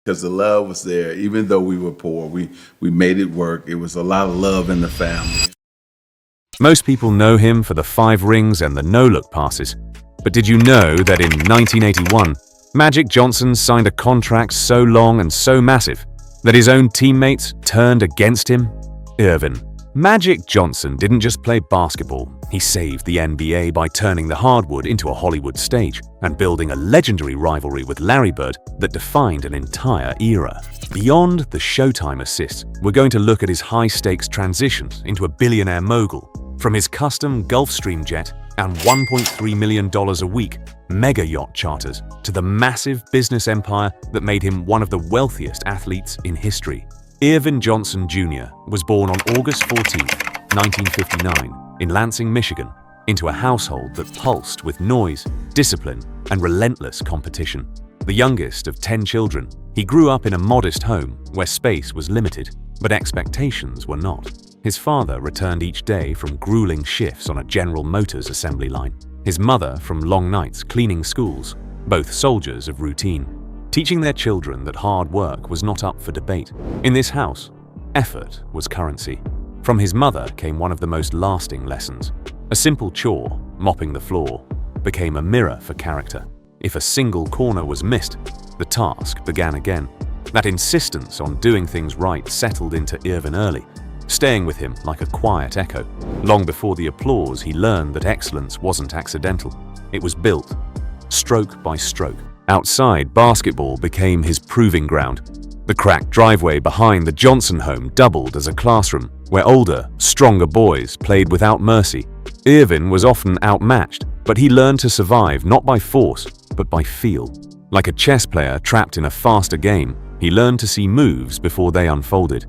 because the love was there. Even though we were poor, we made it work. It was a lot of love in the family. Most people know him for the 5 rings and the no-look passes. But did you know that in 1981, Magic Johnson signed a contract so long and so massive that his own teammates turned against him? Irvin. Magic Johnson didn't just play basketball. He saved the NBA by turning the hardwood into a Hollywood stage and building a legendary rivalry with Larry Bird that defined an entire era. Beyond the Showtime assists, we're going to look at his high-stakes transitions into a billionaire mogul, from his custom Gulfstream jet and $1.3 million a week mega yacht charters to the massive business empire that made him one of the wealthiest athletes in history. Irvin Johnson Jr. was born on August 14, 1959, in Lansing, Michigan, into a household that pulsed with noise, discipline, and relentless competition. The youngest of 10 children, he grew up in a modest home where space was limited, but expectations were not. His father returned each day from grueling shifts on a General Motors assembly line. His mother from long nights cleaning schools, both soldiers of routine, teaching their children that hard work was not up for debate. In this house, effort was currency. From his mother came one of the most lasting lessons. A simple chore, mopping the floor, became a mirror for character. If a single corner was missed, the task began again. That insistence on doing things right settled into Irvin early, staying with him like a quiet echo. Long before the applause, he learned that excellence wasn't accidental. It was built, stroke by stroke. Outside, basketball became his proving ground. The cracked driveway behind the Johnson home doubled as a classroom where older, stronger boys played without mercy. Irvin was often outmatched, but he learned to survive not by force, but by feel. Like a chess player trapped in a faster game, he learned to see moves before they unfolded.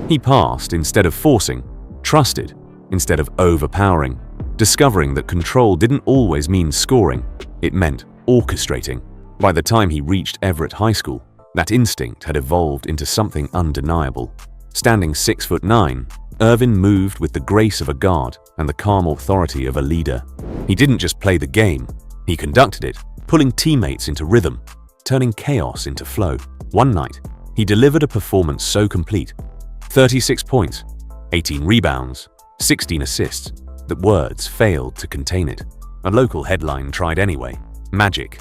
He passed instead of forcing, trusted instead of overpowering, discovering that control didn't always mean scoring, it meant orchestrating. By the time he reached Everett High School, that instinct had evolved into something undeniable. Standing 6'9", Irvin moved with the grace of a guard and the calm authority of a leader. He didn't just play the game, he conducted it, pulling teammates into rhythm, turning chaos into flow. One night, he delivered a performance so complete, 36 points, 18 rebounds, 16 assists, that words failed to contain it. A local headline tried anyway, Magic.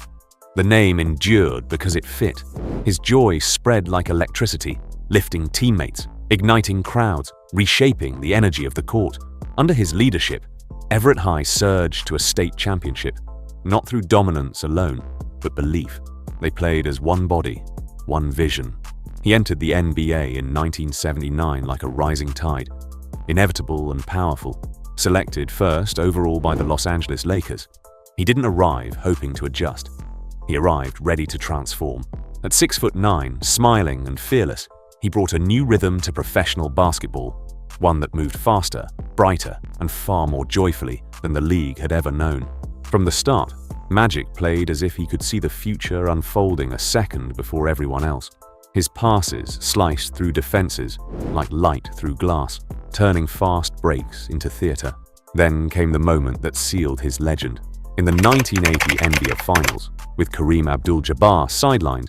The name endured because it fit. His joy spread like electricity, lifting teammates, igniting crowds, reshaping the energy of the court. Under his leadership, Everett High surged to a state championship, not through dominance alone, but belief. They played as one body, one vision. He entered the NBA in 1979 like a rising tide, inevitable and powerful, selected first overall by the Los Angeles Lakers. He didn't arrive hoping to adjust. He arrived ready to transform. At 6'9", smiling and fearless, he brought a new rhythm to professional basketball, one that moved faster, brighter, and far more joyfully than the league had ever known. From the start, Magic played as if he could see the future unfolding a second before everyone else. His passes sliced through defenses like light through glass, turning fast breaks into theater. Then came the moment that sealed his legend. In the 1980 NBA Finals, with Kareem Abdul-Jabbar sidelined,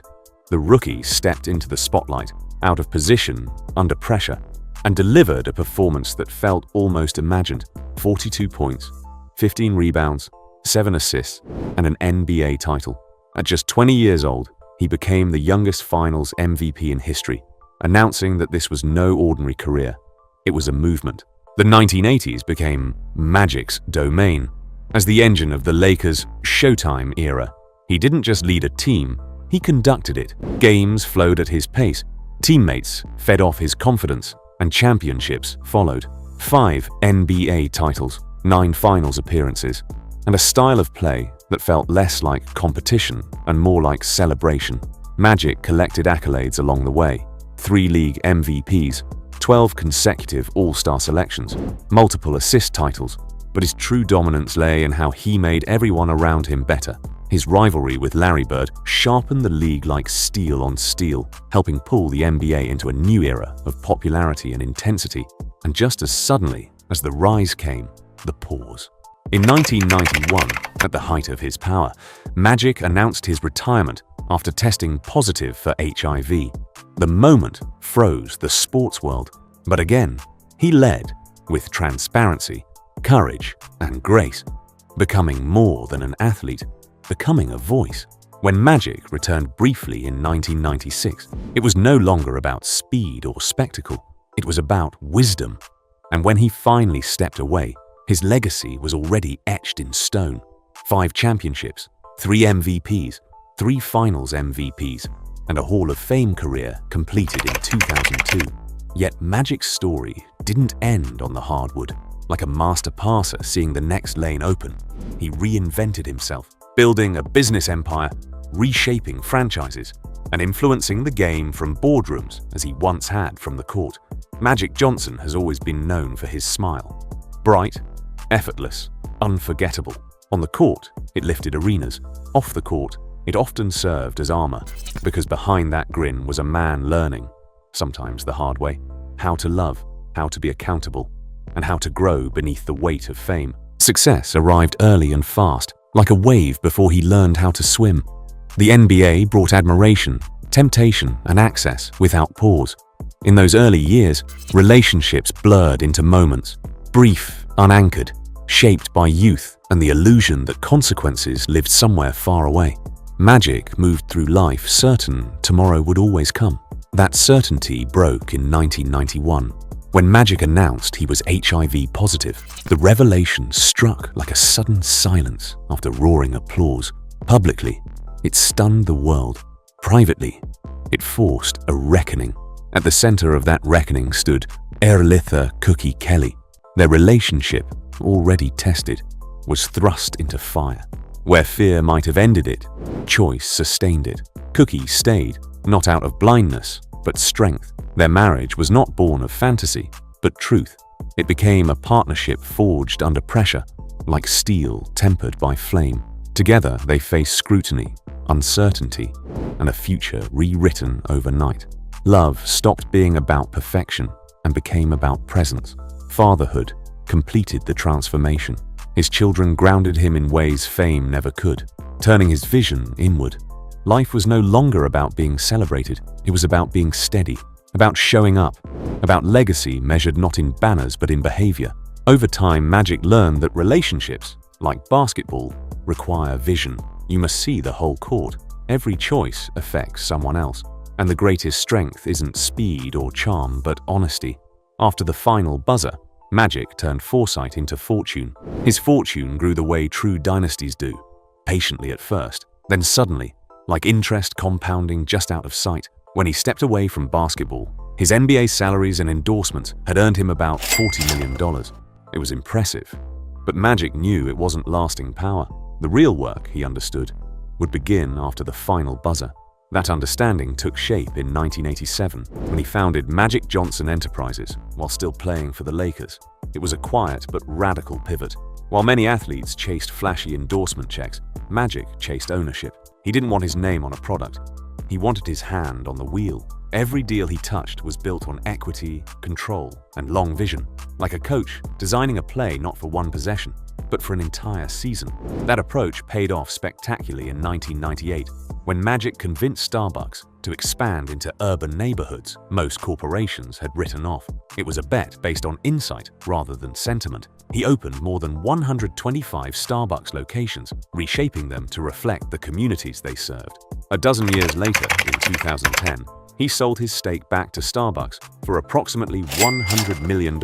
the rookie stepped into the spotlight, out of position, under pressure, and delivered a performance that felt almost imagined. 42 points, 15 rebounds, 7 assists, and an NBA title. At just 20 years old, he became the youngest Finals MVP in history, announcing that this was no ordinary career. It was a movement. The 1980s became Magic's domain. As the engine of the Lakers' Showtime era, he didn't just lead a team, he conducted it. Games flowed at his pace, teammates fed off his confidence, and championships followed. 5 NBA titles, 9 finals appearances, and a style of play that felt less like competition and more like celebration. Magic collected accolades along the way. 3 league MVPs, 12 consecutive All-Star selections, multiple assist titles, but his true dominance lay in how he made everyone around him better. His rivalry with Larry Bird sharpened the league like steel on steel, helping pull the NBA into a new era of popularity and intensity. And just as suddenly as the rise came, the pause. In 1991, at the height of his power, Magic announced his retirement after testing positive for HIV. The moment froze the sports world. But again, he led with transparency, courage, and grace, becoming more than an athlete, becoming a voice. When Magic returned briefly in 1996, it was no longer about speed or spectacle. It was about wisdom. And when he finally stepped away, his legacy was already etched in stone. 5 championships, 3 MVPs, 3 finals MVPs, and a Hall of Fame career completed in 2002. Yet Magic's story didn't end on the hardwood. Like a master passer seeing the next lane open, he reinvented himself, building a business empire, reshaping franchises, and influencing the game from boardrooms as he once had from the court. Magic Johnson has always been known for his smile. Bright, effortless, unforgettable. On the court, it lifted arenas. Off the court, it often served as armor, because behind that grin was a man learning, sometimes the hard way, how to love, how to be accountable, and how to grow beneath the weight of fame. Success arrived early and fast, like a wave before he learned how to swim. The NBA brought admiration, temptation, and access without pause. In those early years, relationships blurred into moments, brief, unanchored, shaped by youth and the illusion that consequences lived somewhere far away. Magic moved through life certain tomorrow would always come. That certainty broke in 1991. When Magic announced he was HIV positive, the revelation struck like a sudden silence after roaring applause. Publicly, it stunned the world. Privately, it forced a reckoning. At the center of that reckoning stood Erlitha Cookie Kelly. Their relationship, already tested, was thrust into fire. Where fear might have ended it, choice sustained it. Cookie stayed, not out of blindness, but strength. Their marriage was not born of fantasy, but truth. It became a partnership forged under pressure, like steel tempered by flame. Together, they faced scrutiny, uncertainty, and a future rewritten overnight. Love stopped being about perfection and became about presence. Fatherhood completed the transformation. His children grounded him in ways fame never could, turning his vision inward. Life was no longer about being celebrated. It was about being steady, about showing up, about legacy measured not in banners but in behavior. Over time, Magic learned that relationships, like basketball, require vision. You must see the whole court. Every choice affects someone else. And the greatest strength isn't speed or charm, but honesty. After the final buzzer, Magic turned foresight into fortune. His fortune grew the way true dynasties do, patiently at first, then suddenly, like interest compounding just out of sight. When he stepped away from basketball, his NBA salaries and endorsements had earned him about $40 million. It was impressive, but Magic knew it wasn't lasting power. The real work, he understood, would begin after the final buzzer. That understanding took shape in 1987 when he founded Magic Johnson Enterprises while still playing for the Lakers. It was a quiet but radical pivot. While many athletes chased flashy endorsement checks, Magic chased ownership. He didn't want his name on a product. He wanted his hand on the wheel. Every deal he touched was built on equity, control, and long vision. Like a coach designing a play not for one possession, but for an entire season. That approach paid off spectacularly in 1998, when Magic convinced Starbucks to expand into urban neighborhoods most corporations had written off. It was a bet based on insight rather than sentiment. He opened more than 125 Starbucks locations, reshaping them to reflect the communities they served. A dozen years later, in 2010, he sold his stake back to Starbucks for approximately $100 million,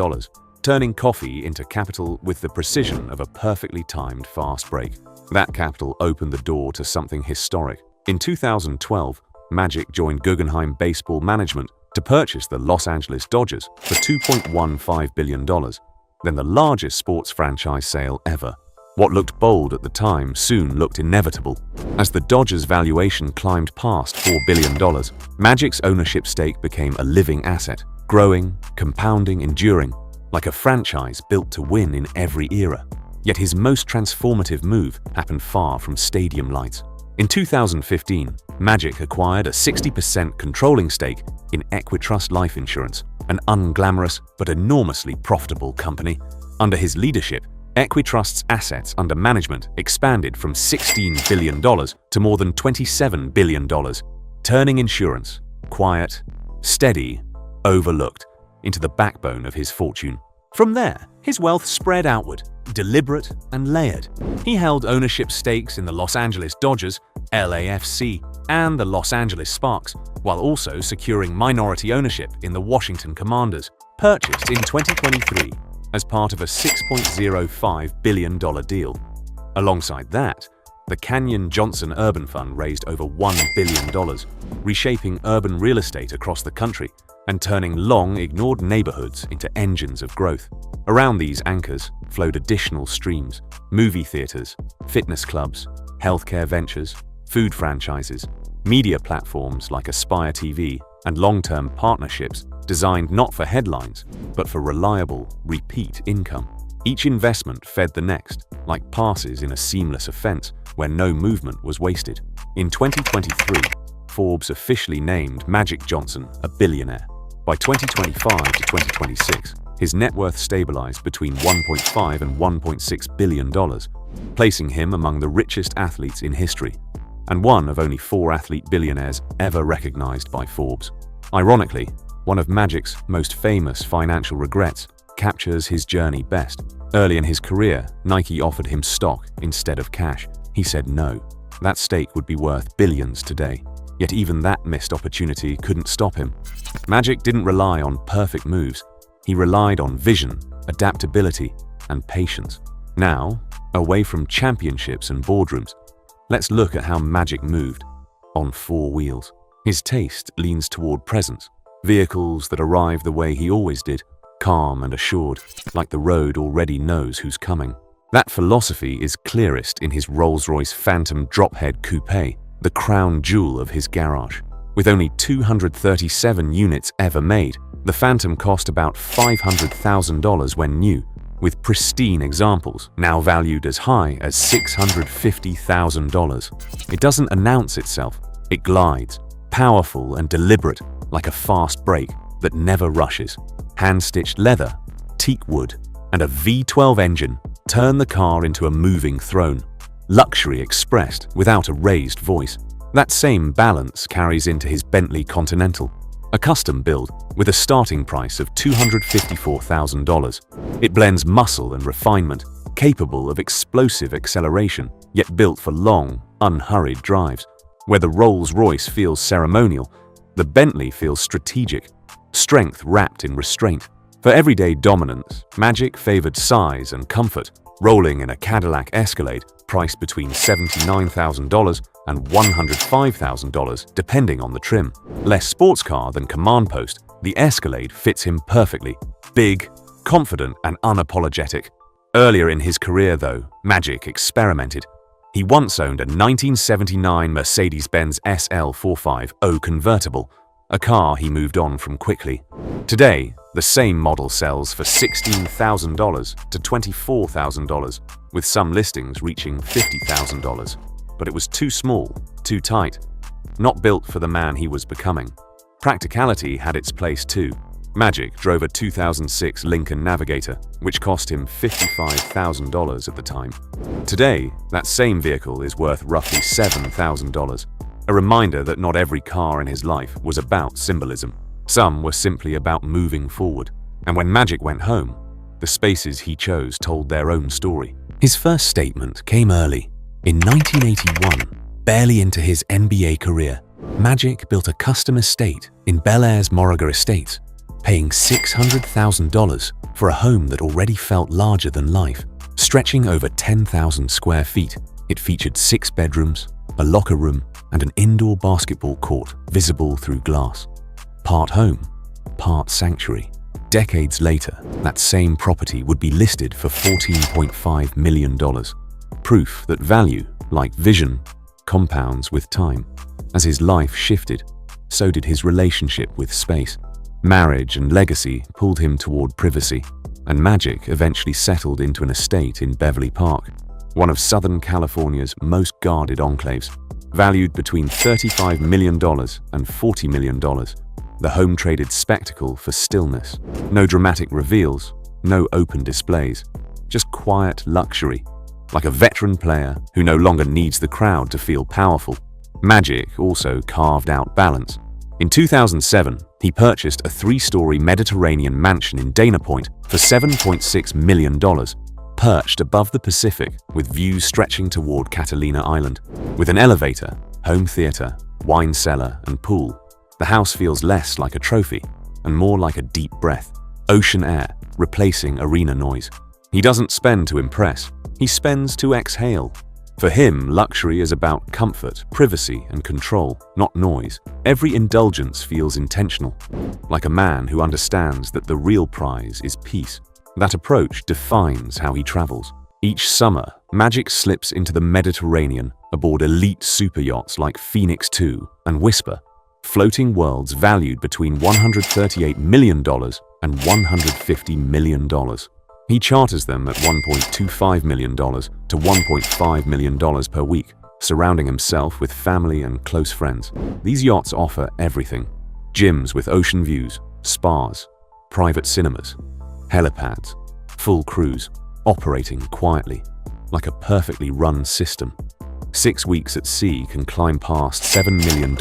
turning coffee into capital with the precision of a perfectly timed fast break. That capital opened the door to something historic. In 2012, Magic joined Guggenheim Baseball Management to purchase the Los Angeles Dodgers for $2.15 billion, then the largest sports franchise sale ever. What looked bold at the time soon looked inevitable. As the Dodgers' valuation climbed past $4 billion, Magic's ownership stake became a living asset, growing, compounding, enduring, like a franchise built to win in every era. Yet his most transformative move happened far from stadium lights. In 2015, Magic acquired a 60% controlling stake in Equitrust Life Insurance, an unglamorous but enormously profitable company. Under his leadership, Equitrust's assets under management expanded from $16 billion to more than $27 billion, turning insurance, quiet, steady, overlooked, into the backbone of his fortune. From there, his wealth spread outward, deliberate and layered. He held ownership stakes in the Los Angeles Dodgers, LAFC, and the Los Angeles Sparks, while also securing minority ownership in the Washington Commanders, purchased in 2023 as part of a $6.05 billion deal. Alongside that, the Canyon Johnson Urban Fund raised over $1 billion, reshaping urban real estate across the country and turning long-ignored neighborhoods into engines of growth. Around these anchors flowed additional streams: movie theaters, fitness clubs, healthcare ventures, food franchises, media platforms like Aspire TV, and long-term partnerships designed not for headlines, but for reliable, repeat income. Each investment fed the next, like passes in a seamless offense where no movement was wasted. In 2023, Forbes officially named Magic Johnson a billionaire. By 2025 to 2026, his net worth stabilized between $1.5 and $1.6 billion, placing him among the richest athletes in history, and one of only 4 athlete billionaires ever recognized by Forbes. Ironically, one of Magic's most famous financial regrets captures his journey best. Early in his career, Nike offered him stock instead of cash. He said no. That stake would be worth billions today. Yet even that missed opportunity couldn't stop him. Magic didn't rely on perfect moves. He relied on vision, adaptability, and patience. Now, away from championships and boardrooms, let's look at how Magic moved on 4 wheels. His taste leans toward presence, vehicles that arrive the way he always did, calm and assured, like the road already knows who's coming. That philosophy is clearest in his Rolls-Royce Phantom drophead coupe, the crown jewel of his garage. With only 237 units ever made, the Phantom cost about $500,000 when new, with pristine examples now valued as high as $650,000. It doesn't announce itself, it glides, powerful and deliberate, like a fast brake that never rushes. Hand-stitched leather, teak wood, and a V12 engine turn the car into a moving throne. Luxury expressed without a raised voice. That same balance carries into his Bentley Continental, a custom build with a starting price of $254,000. It blends muscle and refinement, capable of explosive acceleration, yet built for long, unhurried drives. Where the Rolls-Royce feels ceremonial, the Bentley feels strategic, strength wrapped in restraint. For everyday dominance, Magic favored size and comfort, rolling in a Cadillac Escalade priced between $79,000 and $105,000 depending on the trim. Less sports car than command post, the Escalade fits him perfectly. Big, confident, and unapologetic. Earlier in his career though, Magic experimented. He once owned a 1979 Mercedes-Benz SL450 convertible, a car he moved on from quickly. Today, the same model sells for $16,000 to $24,000, with some listings reaching $50,000. But it was too small, too tight, not built for the man he was becoming. Practicality had its place too. Magic drove a 2006 Lincoln Navigator, which cost him $55,000 at the time. Today, that same vehicle is worth roughly $7,000. A reminder that not every car in his life was about symbolism. Some were simply about moving forward. And when Magic went home, the spaces he chose told their own story. His first statement came early. In 1981, barely into his NBA career, Magic built a custom estate in Bel Air's Morriga Estates, paying $600,000 for a home that already felt larger than life. Stretching over 10,000 square feet, it featured 6 bedrooms, a locker room, and an indoor basketball court visible through glass. Part home, part sanctuary. Decades later, that same property would be listed for $14.5 million. Proof that value, like vision, compounds with time. As his life shifted, so did his relationship with space. Marriage and legacy pulled him toward privacy, and Magic eventually settled into an estate in Beverly Park, one of Southern California's most guarded enclaves. Valued between $35 million and $40 million, the home traded spectacle for stillness. No dramatic reveals, no open displays, just quiet luxury, like a veteran player who no longer needs the crowd to feel powerful. Magic also carved out balance. In 2007, he purchased a 3-story Mediterranean mansion in Dana Point for $7.6 million, perched above the Pacific with views stretching toward Catalina Island. With an elevator, home theater, wine cellar, and pool, the house feels less like a trophy and more like a deep breath, ocean air replacing arena noise. He doesn't spend to impress, he spends to exhale. For him, luxury is about comfort, privacy, and control, not noise. Every indulgence feels intentional, like a man who understands that the real prize is peace. That approach defines how he travels. Each summer, Magic slips into the Mediterranean aboard elite super yachts like Phoenix 2 and Whisper, floating worlds valued between $138 million and $150 million. He charters them at $1.25 million to $1.5 million per week, surrounding himself with family and close friends. These yachts offer everything: gyms with ocean views, spas, private cinemas, helipads, full crews, operating quietly, like a perfectly run system. 6 weeks at sea can climb past $7 million,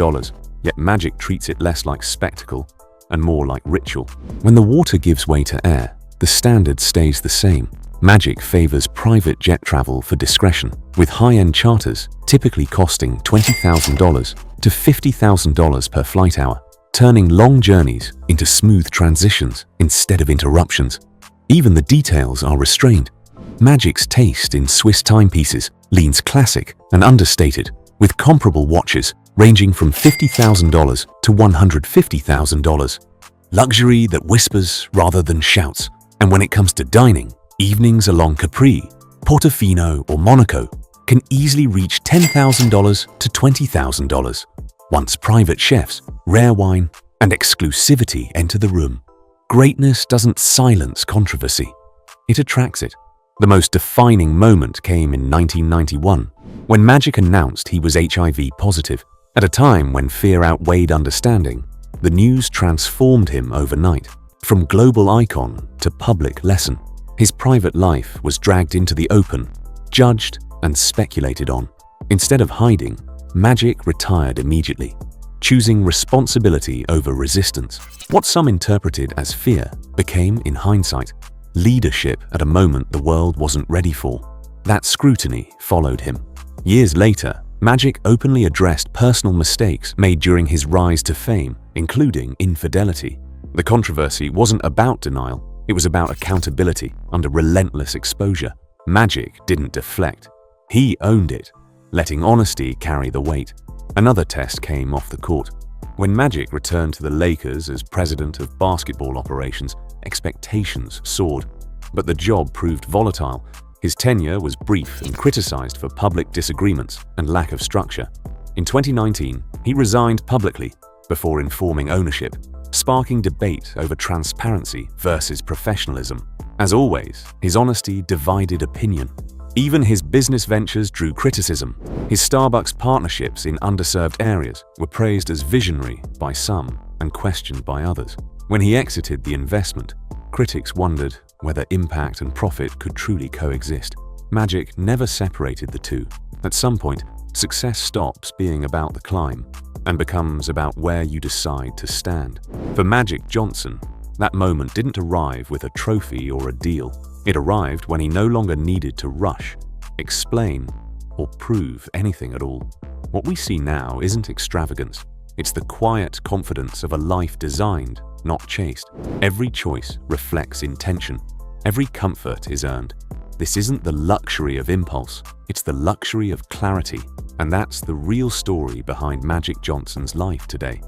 yet Magic treats it less like spectacle and more like ritual. When the water gives way to air, the standard stays the same. Magic favors private jet travel for discretion, with high-end charters typically costing $20,000 to $50,000 per flight hour, turning long journeys into smooth transitions instead of interruptions. Even the details are restrained. Magic's taste in Swiss timepieces leans classic and understated, with comparable watches ranging from $50,000 to $150,000. Luxury that whispers rather than shouts. And when it comes to dining, evenings along Capri, Portofino, or Monaco can easily reach $10,000 to $20,000. Once private chefs, rare wine, and exclusivity enter the room, greatness doesn't silence controversy. It attracts it. The most defining moment came in 1991, when Magic announced he was HIV positive. At a time when fear outweighed understanding, the news transformed him overnight. From global icon to public lesson, his private life was dragged into the open, judged and speculated on. Instead of hiding, Magic retired immediately, choosing responsibility over resistance. What some interpreted as fear became, in hindsight, leadership at a moment the world wasn't ready for. That scrutiny followed him. Years later, Magic openly addressed personal mistakes made during his rise to fame, including infidelity. The controversy wasn't about denial, it was about accountability under relentless exposure. Magic didn't deflect. He owned it, letting honesty carry the weight. Another test came off the court. When Magic returned to the Lakers as president of basketball operations, expectations soared. But the job proved volatile. His tenure was brief and criticized for public disagreements and lack of structure. In 2019, he resigned publicly before informing ownership, sparking debate over transparency versus professionalism. As always, his honesty divided opinion. Even his business ventures drew criticism. His Starbucks partnerships in underserved areas were praised as visionary by some and questioned by others. When he exited the investment, critics wondered whether impact and profit could truly coexist. Magic never separated the two. At some point, success stops being about the climb and becomes about where you decide to stand. For Magic Johnson, that moment didn't arrive with a trophy or a deal. It arrived when he no longer needed to rush, explain, or prove anything at all. What we see now isn't extravagance. It's the quiet confidence of a life designed, not chased. Every choice reflects intention. Every comfort is earned. This isn't the luxury of impulse, it's the luxury of clarity. And that's the real story behind Magic Johnson's life today.